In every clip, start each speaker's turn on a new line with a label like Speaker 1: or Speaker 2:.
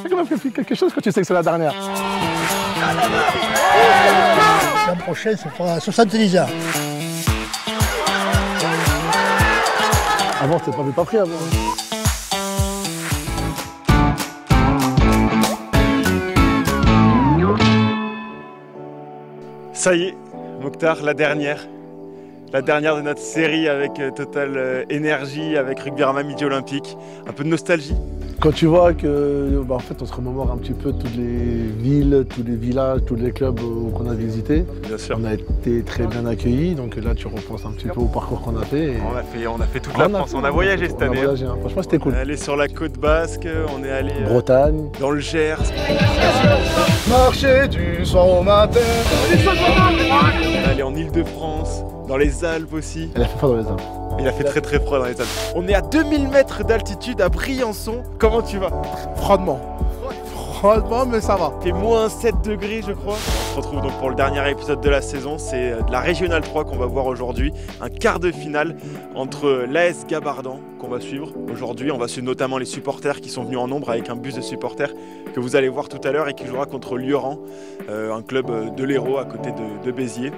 Speaker 1: C'est quand même quelque chose quand tu sais que c'est la dernière.
Speaker 2: L'an prochain, ça fera 70 ans.
Speaker 1: Avant, c'était pas pris avant.
Speaker 3: Ça y est, Mokhtar, la dernière de notre série avec Total Énergie, avec Rugby Rama Midi Olympique. Un peu de nostalgie.
Speaker 1: Quand tu vois que, en fait, on se remémore un petit peu toutes les villes, tous les villages, tous les clubs qu'on a visités.
Speaker 3: Bien sûr.
Speaker 1: On a été très bien accueillis, donc là, tu repenses un petit peu au parcours qu'on a fait. Et...
Speaker 3: On a fait toute la France, on a voyagé cette année.
Speaker 1: Franchement, c'était cool.
Speaker 3: On est allé sur la côte basque, on est allé
Speaker 1: Bretagne,
Speaker 3: dans le Gers.
Speaker 4: Marcher du soir au matin.
Speaker 3: On est allé en Île-de-France, dans les Alpes aussi.
Speaker 1: Elle a fait froid dans les Alpes.
Speaker 3: Il a fait très froid dans les Alpes. On est à 2000 mètres d'altitude à Briançon. Comment tu vas?
Speaker 4: Froidement, mais ça va.
Speaker 3: Il fait moins 7 degrés, je crois. On se retrouve donc pour le dernier épisode de la saison. C'est de la Régionale 3 qu'on va voir aujourd'hui. Un quart de finale entre l'AS Gabardan qu'on va suivre aujourd'hui. On va suivre notamment les supporters qui sont venus en nombre avec un bus de supporters que vous allez voir tout à l'heure et qui jouera contre Lioran, un club de l'Hérault à côté de Béziers.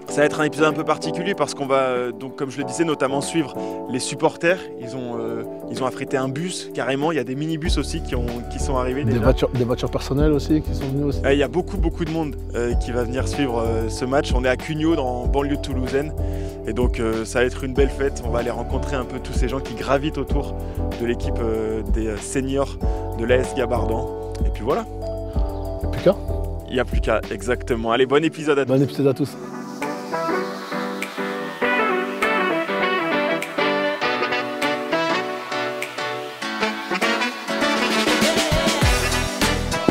Speaker 3: Ça va être un épisode un peu particulier parce qu'on va, donc, comme je le disais, notamment suivre les supporters. Ils ont affrété un bus carrément. Il y a des minibus aussi qui sont arrivés.
Speaker 1: Des voitures personnelles aussi qui sont venues aussi.
Speaker 3: Il y a beaucoup de monde qui va venir suivre ce match. On est à Cugnot, dans banlieue toulousaine. Et donc ça va être une belle fête. On va aller rencontrer un peu tous ces gens qui gravitent autour de l'équipe des seniors de l'AS Gabardan. Et puis voilà.
Speaker 1: Il n'y a plus qu'à.
Speaker 3: Il n'y a plus qu'à, exactement. Allez, bon épisode à tous.
Speaker 1: Bon épisode à tous.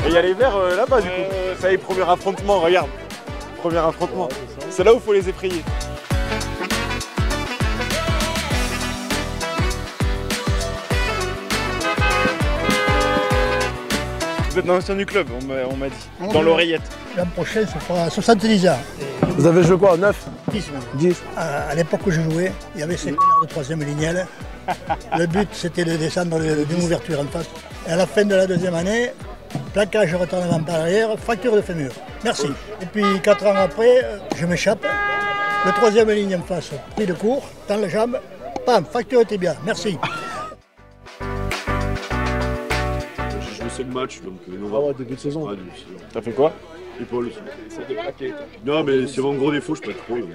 Speaker 3: Et il y a les verts là-bas du coup. Ça y est, premier affrontement, regarde. Premier affrontement. C'est là où il faut les effrayer. Vous êtes dans l'ancien du club, on m'a dit. Dans l'oreillette.
Speaker 2: L'an prochain, ça fera 70 ans.
Speaker 1: Vous avez joué quoi? 9?
Speaker 2: 10 même.
Speaker 1: 10.
Speaker 2: À l'époque où je jouais, il y avait ces connards de 3e lignelle. Le but, c'était de descendre d'une ouverture en face. Et à la fin de la 2e année, plaquage, retourne avant par arrière, fracture de fémur. Merci. Et puis 4 ans après, je m'échappe. Le 3e ligne en face, pris de court, dans la jambe, pam, fracture de tibia. Merci.
Speaker 5: J'ai joué 5 matchs, donc
Speaker 1: Ah ouais, début de saison.
Speaker 5: Ouais, début de saison.
Speaker 3: T'as fait quoi?
Speaker 5: Épaule aussi. Non, mais c'est mon gros défaut, je peux pas trop. Donc...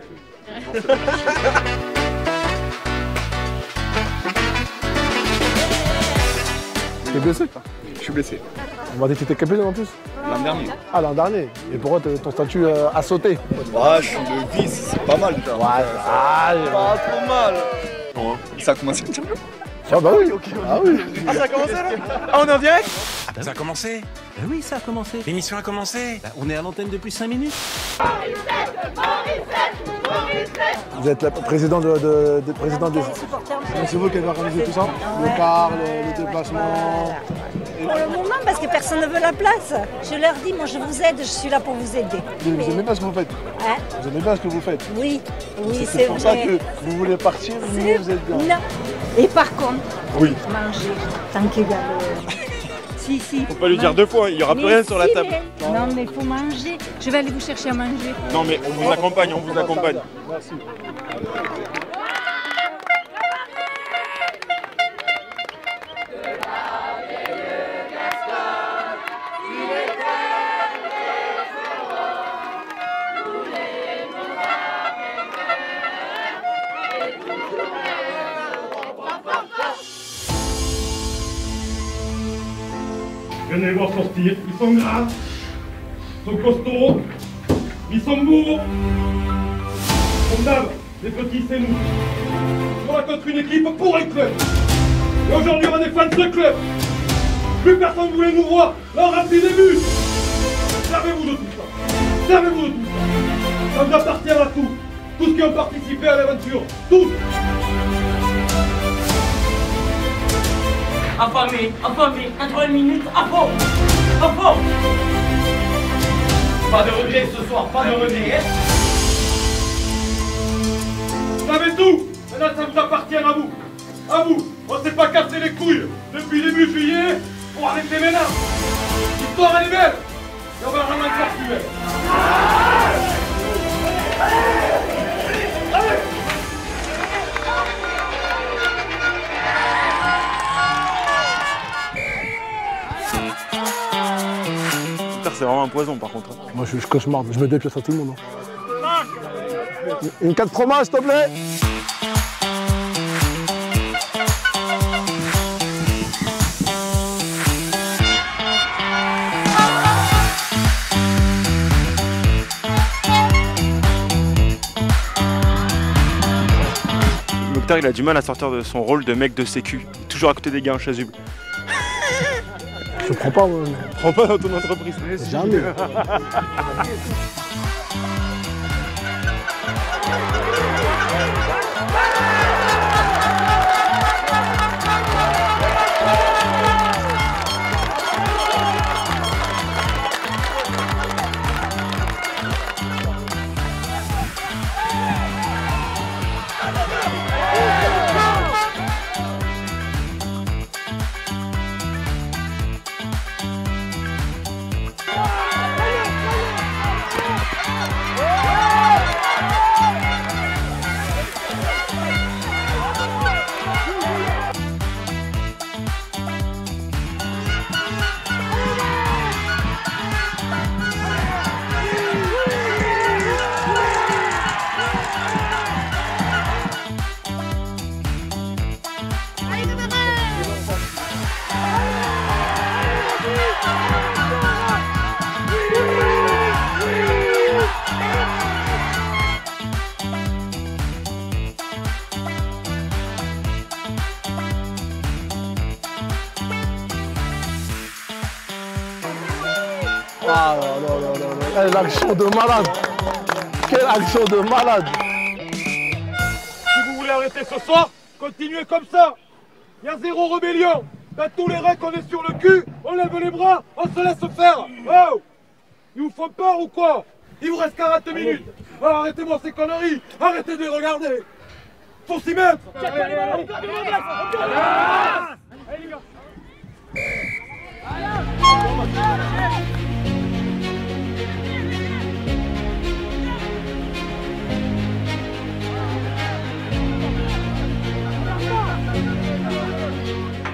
Speaker 1: T'es blessé?
Speaker 5: Je suis blessé.
Speaker 1: On m'a dit que t'étais capitaine en plus?
Speaker 5: L'an dernier.
Speaker 1: Ah, l'an dernier. Et pourquoi ton statut a sauté?
Speaker 5: Ouais, je suis le vice, c'est pas mal déjà.
Speaker 1: Ouais,
Speaker 5: Pas trop mal. Bon, ça a commencé un petit peu.
Speaker 1: Ah bah oui, ah oui.
Speaker 3: Ah, ça a commencé là? Ah, on est en direct?
Speaker 6: Ça a commencé? Oui, ça a commencé. L'émission a commencé. On est à l'antenne depuis 5 minutes.
Speaker 1: Vous êtes la président président des... C'est vous qui avez organisé tout ça? Le car, le déplacement...
Speaker 7: Pour le moment, parce que personne ne veut la place. Je leur dis, moi je vous aide, je suis là pour vous aider.
Speaker 1: Vous aimez bien ce que vous faites?
Speaker 7: Hein?
Speaker 1: Vous aimez bien ce que vous faites?
Speaker 7: Oui, oui,
Speaker 1: C'est pour ça que vous voulez partir, mais vous êtes bien.
Speaker 7: Non. Et par contre,
Speaker 3: Oui.
Speaker 7: manger, tant qu'il y a Si.
Speaker 3: Faut pas lui dire 2 fois, il y aura plus rien sur la table.
Speaker 7: Non, mais il faut manger. Je vais aller vous chercher à manger.
Speaker 3: Non mais on vous accompagne,
Speaker 1: Merci.
Speaker 8: Venez les voir sortir, ils sont gras, ils sont costauds, ils sont beaux. Comme d'hab, les petits c'est nous. On va contre une équipe pour un club. Et aujourd'hui on est fans de ce club. Plus personne ne voulait nous voir, là on remplit des buts. Servez-vous de tout ça. Servez-vous de tout ça. Ça nous appartient à tous. Tous qui ont participé à l'aventure. Tous.
Speaker 9: Affamé, 80 minutes, à fond. Pas de regret ce soir, pas de regret.
Speaker 8: Vous savez tout. Maintenant ça vous appartient à vous. À vous. On s'est pas cassé les couilles depuis début juillet. faut arrêter maintenant. L'histoire elle est belle. Et on va vraiment faire plus belle.
Speaker 3: C'est vraiment un poison par contre.
Speaker 1: Moi je cauchemarde, je me déplace à tout le monde. Une 4 fromage s'il te plaît.
Speaker 3: Mokhtar il a du mal à sortir de son rôle de mec de sécu. Il est toujours à côté des gars en chasuble.
Speaker 1: Je prends pas moi.
Speaker 3: Prends pas dans ton entreprise.
Speaker 1: Jamais. Ah non. Quelle action de malade. Quelle action de malade.
Speaker 8: Si vous voulez arrêter ce soir, continuez comme ça. Il y a zéro rébellion. Dans tous les règles, on est sur le cul, on lève les bras, on se laisse faire. Oh, ils vous font peur ou quoi? Il vous reste 40 minutes. Alors arrêtez-moi ces conneries. Arrêtez de les regarder. Faut s'y mettre.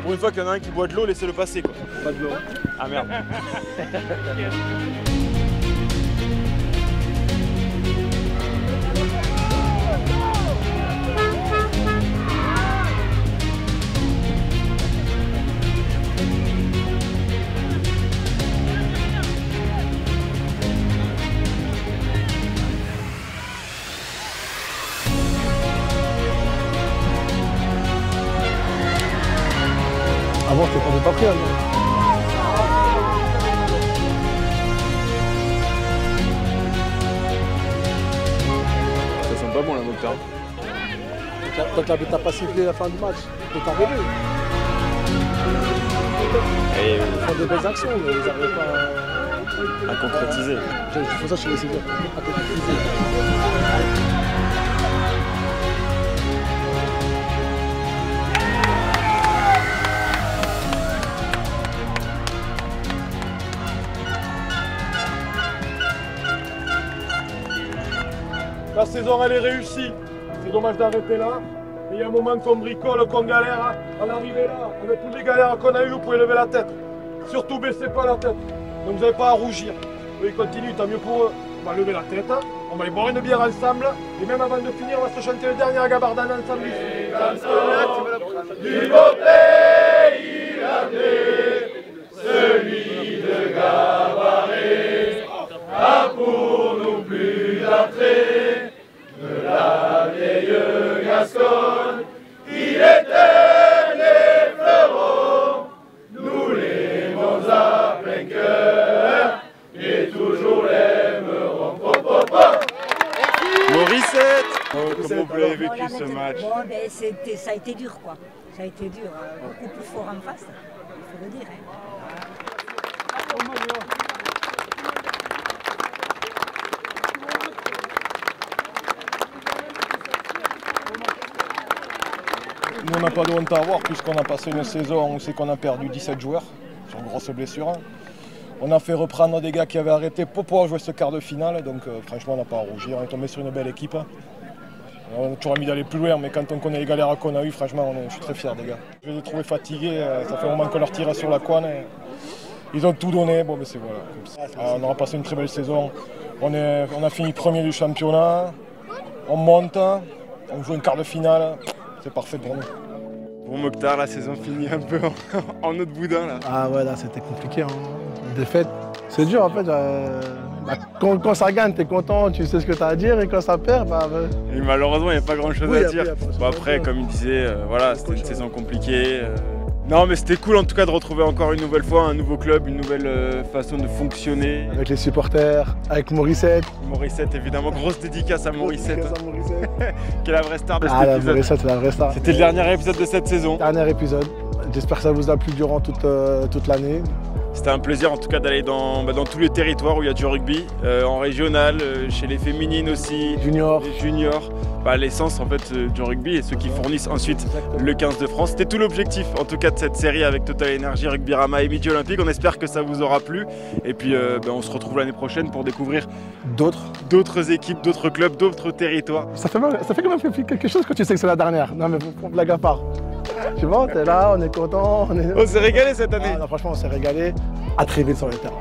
Speaker 3: Pour une fois qu'il y en a un qui boit de l'eau, laissez-le passer quoi. Pas de l'eau. Ah merde.
Speaker 1: Avant, c'était pas des papiers, non?
Speaker 3: Ça sent pas bon la Mokhtar.
Speaker 1: T'as pas sifflé la fin du match. T'es arrivé. Ils font des belles actions, mais ils n'arrivent pas
Speaker 3: à concrétiser.
Speaker 1: C'est pour ça que je suis laissé dire. À concrétiser.
Speaker 8: La saison elle est réussie. C'est dommage d'arrêter là. Mais il y a un moment qu'on bricole, qu'on galère. À l'arrivée là, avec toutes les galères qu'on a eues, vous pouvez lever la tête. Surtout baissez pas la tête. Donc vous n'avez pas à rougir. Eux ils continuent, tant mieux pour eux. On va lever la tête, on va aller boire une bière ensemble. Et même avant de finir, on va se chanter le dernier à Gabardane ensemble.
Speaker 5: Du beau pays gardé, celui de Gabarret, a pour nous plus d'entrée de la vieille Gascogne. Il était les fleurons, nous l'aimons à plein cœur, et toujours l'aimerons.
Speaker 3: Morissette. Comment vous l'avez vécu ce match?
Speaker 7: Bon, ben, ça a été dur quoi. Ça a été dur. Beaucoup plus fort en face, il faut le dire.
Speaker 10: Nous, on n'a pas de honte à avoir puisqu'on a passé une saison où c'est qu'on a perdu 17 joueurs.
Speaker 4: sur une grosse blessure. On a fait reprendre des gars qui avaient arrêté pour pouvoir jouer ce quart de finale. Donc franchement, on n'a pas à rougir. On est tombé sur une belle équipe. On a toujours envie d'aller plus loin, mais quand on connaît les galères qu'on a eues, franchement, je suis très fier des gars. Je les ai trouvés fatigués. Ça fait un moment qu'on leur tire sur la couenne. Ils ont tout donné. Bon, mais c'est voilà. On aura passé une très belle saison. On a fini premier du championnat. On monte. On joue une quart de finale. C'est parfait pour nous.
Speaker 3: Bon Mokhtar, la saison finit un peu en autre boudin là.
Speaker 1: Ah ouais, là c'était compliqué. Hein. Défaite, c'est dur en fait. Quand ça gagne, t'es content, tu sais ce que t'as à dire, et quand ça perd,
Speaker 3: Et malheureusement, il n'y a pas grand chose à dire.
Speaker 1: Bon,
Speaker 3: après, comme il disait, voilà, c'était une saison compliquée. Non, mais c'était cool en tout cas de retrouver encore une nouvelle fois un nouveau club, une nouvelle façon de fonctionner.
Speaker 1: Avec les supporters, avec Morissette.
Speaker 3: Morissette, évidemment, grosse dédicace à Morissette. Qui est la vraie star de cet épisode.
Speaker 1: Morissette, c'est la vraie star.
Speaker 3: C'était le dernier épisode de cette saison.
Speaker 1: Dernier épisode. J'espère que ça vous a plu durant toute l'année.
Speaker 3: C'était un plaisir en tout cas d'aller dans tous les territoires où il y a du rugby, en régional, chez les féminines aussi,
Speaker 1: juniors.
Speaker 3: Les juniors, l'essence en fait du rugby et ceux qui fournissent ensuite le 15 de France. C'était tout l'objectif en tout cas de cette série avec Total Energy, Rugbyrama et Midi Olympique. On espère que ça vous aura plu et puis on se retrouve l'année prochaine pour découvrir d'autres équipes, d'autres clubs, d'autres territoires.
Speaker 1: Ça fait quand même quelque chose quand tu sais que c'est la dernière. Non mais pour blague à part. Tu vois, t'es là, on est content.
Speaker 3: On s'est régalé cette année.
Speaker 1: Non, franchement, on s'est régalé. À très vite sur le terrain.